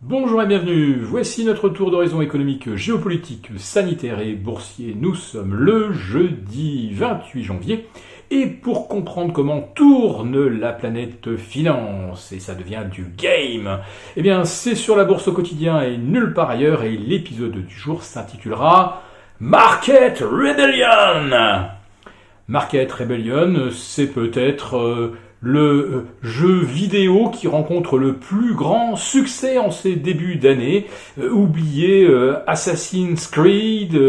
Bonjour et bienvenue, voici notre tour d'horizon économique, géopolitique, sanitaire et boursier. Nous sommes le jeudi 28 janvier et pour comprendre comment tourne la planète finance, et ça devient du game, eh bien c'est sur la bourse au quotidien et nulle part ailleurs, et l'épisode du jour s'intitulera Market Rebellion. Market Rebellion, c'est peut-être le jeu vidéo qui rencontre le plus grand succès en ces débuts d'année. Oubliez Assassin's Creed,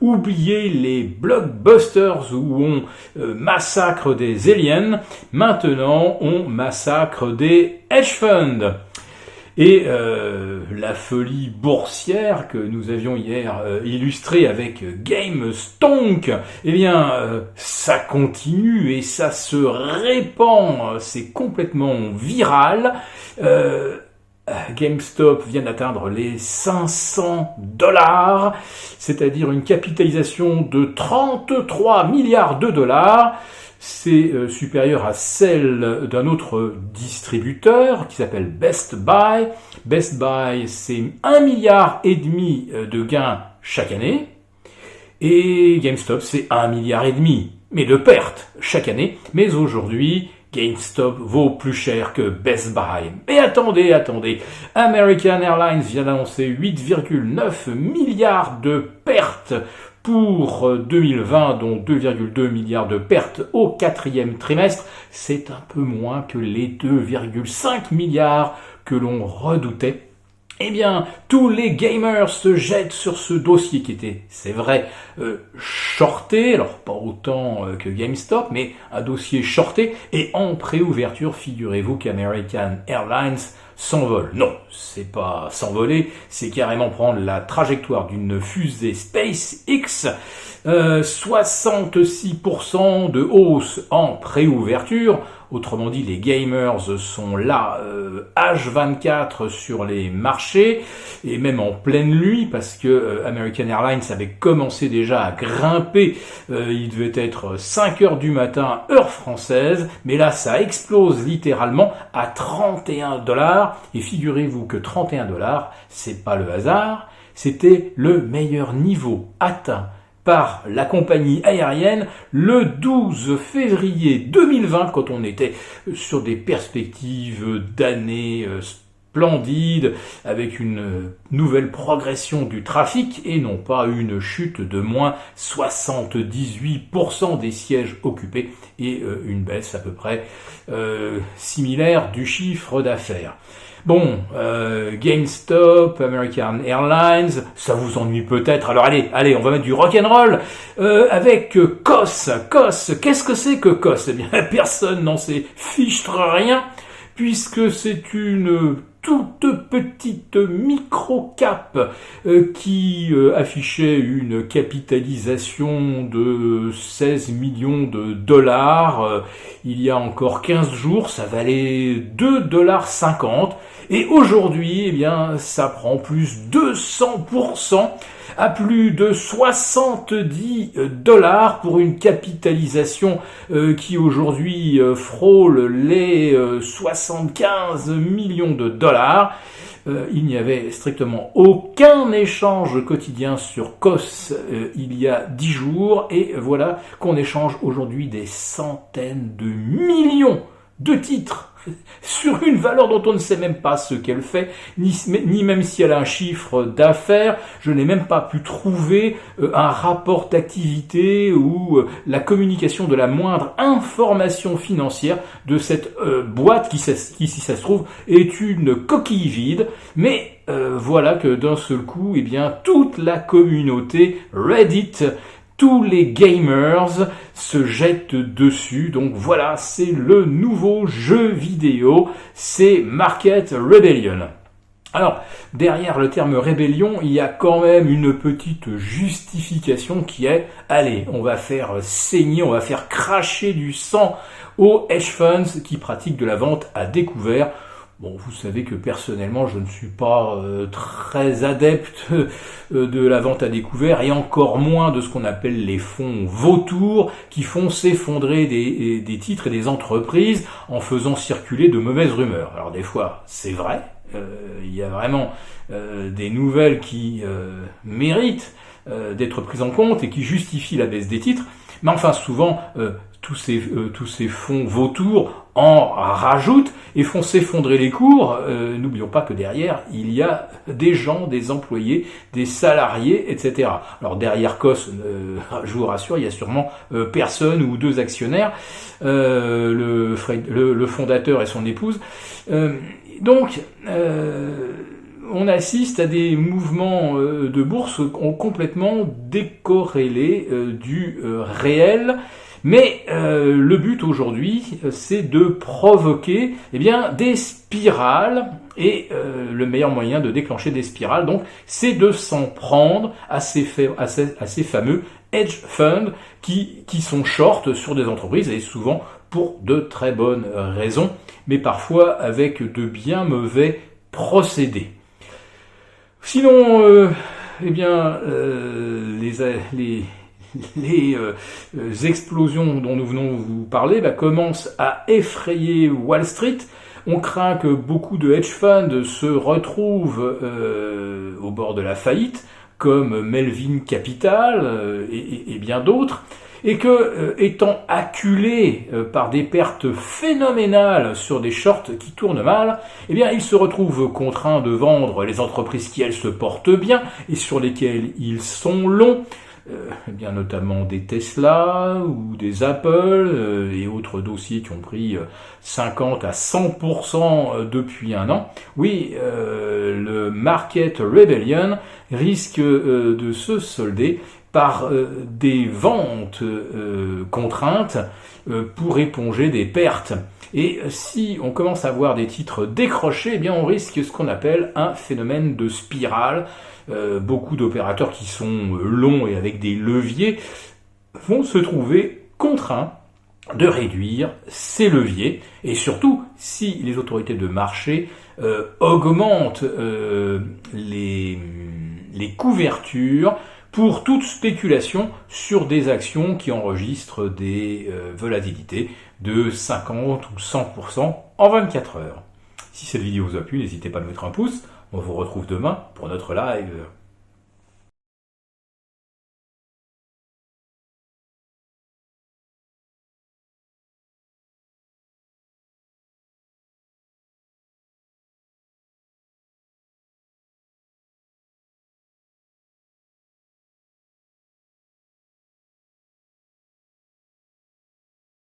oubliez les blockbusters où on massacre des aliens. Maintenant, on massacre des hedge funds. Et la folie boursière que nous avions hier illustrée avec GameStonk, eh bien, ça continue et ça se répand, c'est complètement viral. GameStop vient d'atteindre les 500 $, c'est-à-dire une capitalisation de 33 milliards de dollars. C'est supérieur à celle d'un autre distributeur qui s'appelle Best Buy. Best Buy, c'est 1,5 milliard de gains chaque année. Et GameStop, c'est 1,5 milliard, mais de pertes chaque année. Mais aujourd'hui, GameStop vaut plus cher que Best Buy. Mais attendez, American Airlines vient d'annoncer 8,9 milliards de pertes pour 2020, dont 2,2 milliards de pertes au quatrième trimestre. C'est un peu moins que les 2,5 milliards que l'on redoutait. Eh bien, tous les gamers se jettent sur ce dossier qui était, c'est vrai, shorté, alors pas autant que GameStop, mais un dossier shorté, et en préouverture, figurez-vous qu'American Airlines s'envole. Non, c'est pas s'envoler, c'est carrément prendre la trajectoire d'une fusée SpaceX. 66% de hausse en préouverture. Autrement dit, les gamers sont là H24 sur les marchés et même en pleine nuit parce que American Airlines avait commencé déjà à grimper. Il devait être 5 heures du matin, heure française, mais là ça explose littéralement à 31 $. Et figurez-vous que 31 $, c'est pas le hasard, c'était le meilleur niveau atteint par la compagnie aérienne le 12 février 2020, quand on était sur des perspectives d'années splendides, avec une nouvelle progression du trafic et non pas une chute de moins 78% des sièges occupés et une baisse à peu près similaire du chiffre d'affaires. Bon, GameStop, American Airlines, ça vous ennuie peut-être. Alors allez, on va mettre du rock'n'roll avec COS. COS, qu'est-ce que c'est que COS? Eh bien, personne n'en sait fichtre rien, puisque c'est une toute petite micro-cap qui affichait une capitalisation de 16 millions de dollars. Il y a encore 15 jours, ça valait 2,50 $. Et aujourd'hui, eh bien, ça prend plus 200% à plus de 70 $ pour une capitalisation qui aujourd'hui frôle les 75 millions de dollars. Il n'y avait strictement aucun échange quotidien sur COS il y a 10 jours et voilà qu'on échange aujourd'hui des centaines de millions de titres sur une valeur dont on ne sait même pas ce qu'elle fait, ni même si elle a un chiffre d'affaires. Je n'ai même pas pu trouver un rapport d'activité ou la communication de la moindre information financière de cette boîte qui, si ça se trouve, est une coquille vide. Mais voilà que d'un seul coup, eh bien, toute la communauté Reddit, tous les gamers se jettent dessus. Donc voilà, c'est le nouveau jeu vidéo, c'est Market Rebellion. Alors, derrière le terme rébellion, il y a quand même une petite justification qui est, allez, on va faire saigner, on va faire cracher du sang aux hedge funds qui pratiquent de la vente à découvert. Bon, vous savez que personnellement, je ne suis pas très adepte de la vente à découvert et encore moins de ce qu'on appelle les fonds vautours qui font s'effondrer des titres et des entreprises en faisant circuler de mauvaises rumeurs. Alors des fois, c'est vrai, il y a vraiment des nouvelles qui méritent d'être prises en compte et qui justifient la baisse des titres, mais enfin souvent tous ces fonds vautours en rajoutent et font s'effondrer les cours. N'oublions pas que derrière, il y a des gens, des employés, des salariés, etc. Alors derrière COS, je vous rassure, il y a sûrement personne ou deux actionnaires, le fondateur et son épouse. Donc, on assiste à des mouvements de bourse complètement décorrélés du réel. Mais le but aujourd'hui, c'est de provoquer des spirales, et le meilleur moyen de déclencher des spirales, donc, c'est de s'en prendre à ces fameux hedge funds qui sont short sur des entreprises, et souvent pour de très bonnes raisons, mais parfois avec de bien mauvais procédés. Sinon, les explosions dont nous venons vous parler commencent à effrayer Wall Street. On craint que beaucoup de hedge funds se retrouvent au bord de la faillite, comme Melvin Capital et bien d'autres, et que, étant acculés par des pertes phénoménales sur des shorts qui tournent mal, ils se retrouvent contraints de vendre les entreprises qui, elles, se portent bien et sur lesquelles ils sont longs, notamment des Tesla ou des Apple et autres dossiers qui ont pris 50 à 100% depuis un an. Oui, le Market Rebellion risque de se solder par des ventes contraintes pour éponger des pertes. Et si on commence à voir des titres décrochés, on risque ce qu'on appelle un phénomène de spirale. Beaucoup d'opérateurs qui sont longs et avec des leviers vont se trouver contraints de réduire ces leviers, et surtout si les autorités de marché augmentent les couvertures pour toute spéculation sur des actions qui enregistrent des volatilités de 50 ou 100% en 24 heures. Si cette vidéo vous a plu, n'hésitez pas à mettre un pouce. On vous retrouve demain pour notre live.